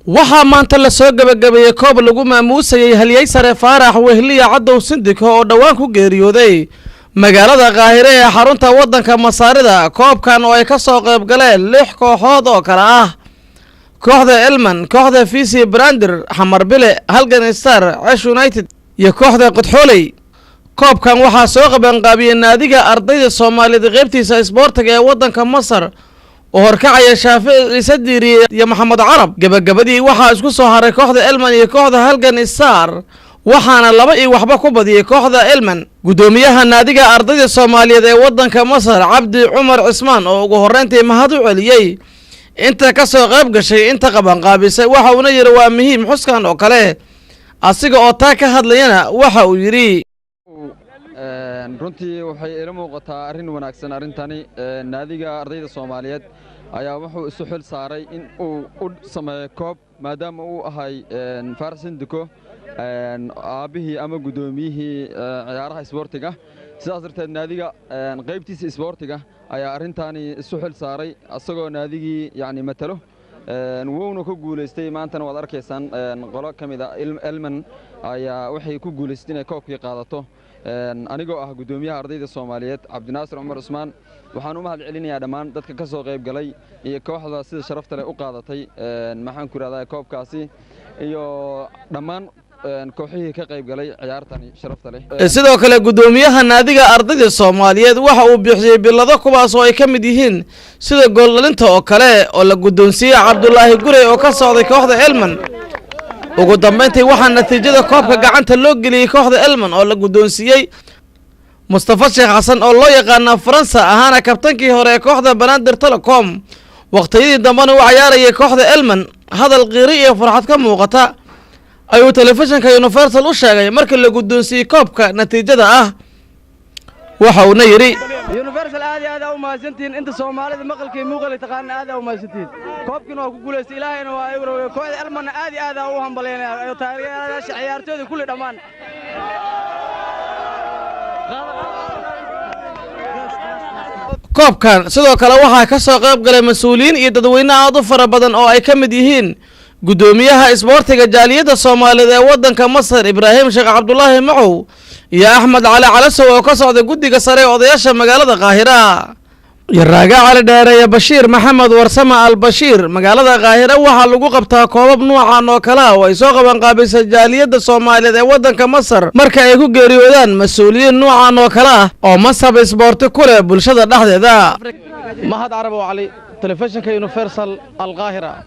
waxaa maanta la soo gabagabeeyay koob lagu maamuusayay halyay sare Faarax Wehliya Cadow Sindiko oo dhawaan ku geeriyooday magaalada Qaahire ee xarunta wadanka Masaarida. koobkan oo ay ka soo qayb galeen 6 kooxood oo kala ah kooxda Elman, kooxda FC Brander, Xamar Bile, Halgan Star, Cesh United iyo kooxda Qodxooley. koobkan waxaa soo qaban qaabiyay naadiga ardayda Soomaaliyeed qaybtiisa isboortiga ee wadanka Masar oo horkacaya Shaafici Sadiri iyo Maxamed Carab. gabagabadii waxaa isku soo haray kooxda Elman iyo kooxda Halgan Star, waxaana 2-1 ku badiyay kooxda Elman. gudoomiyaha naadiga ardayda Soomaaliyeed ee wadanka Masar Cabdi Cumar Cismaan oo ugu horeyntii mahad u celiyay inta ka soo qayb gashay inta qaban qaabisay. waxa uu yiri waa muhiim xuskan oo kale, asiga oo taa ka hadlayana waxa uu yiri runtii waxay ila muuqataa arrin wanaagsan. arrintani naadiga ardayda Soomaaliyeed ayaa wuxuu isu xil saaray in uu u sameeyo koob maadaama uu ahay Faarax Sindiko aabihii ama gudoomiyihii ciyaaraha isboortiga. sidaas darteed naadiga qaybtiisa isboortiga ayaa arrintani isu xil saaray asagoo naadigii yani matalo wuuna ku guuleystay. maantana waad arkaysaan qolo kamid ah Elman ayaa waxay ku guuleystay inay koobkii qaadato. anigoo ah gudoomiyaha ardayda Soomaaliyeed Cabdinaasir Cumar Usmaan waxaan u mahad celinayaa dhammaan dadka ka soo qayb galay iyo kooxda sida sharafta leh u qaadatay maxaan ku raadayay koobkaasi iyo dhammaan kooxihii ka qayb galay ciyaartani sharafta leh. sidoo kale gudoomiyaha naadiga ardayda Soomaaliyeed waxa uu bixiyay bilado kuwaas oo ay ka mid yihiin sida gool dhalinta oo kale oo la gudoonsiiyay Cabdullaahi Gurey oo ka socday kooxda Elman. ugu dambeyntii waxaa natiijada koobka gacanta loo geliyay kooxda Elman oo la gudoonsiiyay Mustafa Sheekh Xasan oo loo yaqaan Faransa ahaana kabtankii hore ee kooxda Banaadir Telecom. waqtiyadii dambana uu ciyaarayay kooxda Elman hadal qiiri iyo farxad ka muuqata ayuu telefishinka Universal u sheegay markii la gudoonsiiyay koobka natiijada ah. waxa uu yiri Universal aad u maasantiin inta Soomaalida maqalkii muuqaal taqaan aad u maasantiin koobkina waa ku guuleystay ilaahayna waa ay wareeyay kooxda Elman aad u hambalyeynaa taageerayaasha ciyaartooyda kulli dhamaan. koobkan sidoo kale waxaa ka soo qayb galay mas'uuliyiin iyo dadweyne aad u fara badan oo ay ka mid yihiin gudoomiyaha isboortiga jaaliyada Soomaaliyeed ee wadanka Masar Ibraahim Sheekh Cabdullaahi Macow iyo Axmed Cali Calasow oo ka socday guddiga sare ee odayaasha magaalada Qaahira. Yaraaga Cali Dheere Bashiir Maxamed Warsama Al-Bashiir magaalada Qaahira waxaa lagu qabtaa koobab noocan oo kale oo ay soo qaban qaabisay jaaliyada Soomaaliyeed ee wadanka Masar marka ay ku geeriyoodaan mas'uuliyiin noocan oo kale ah oo masab isboorti ku leh bulshada dhexdeeda. mahad Carab oo Cali telefishinka Universal Al Qaahira.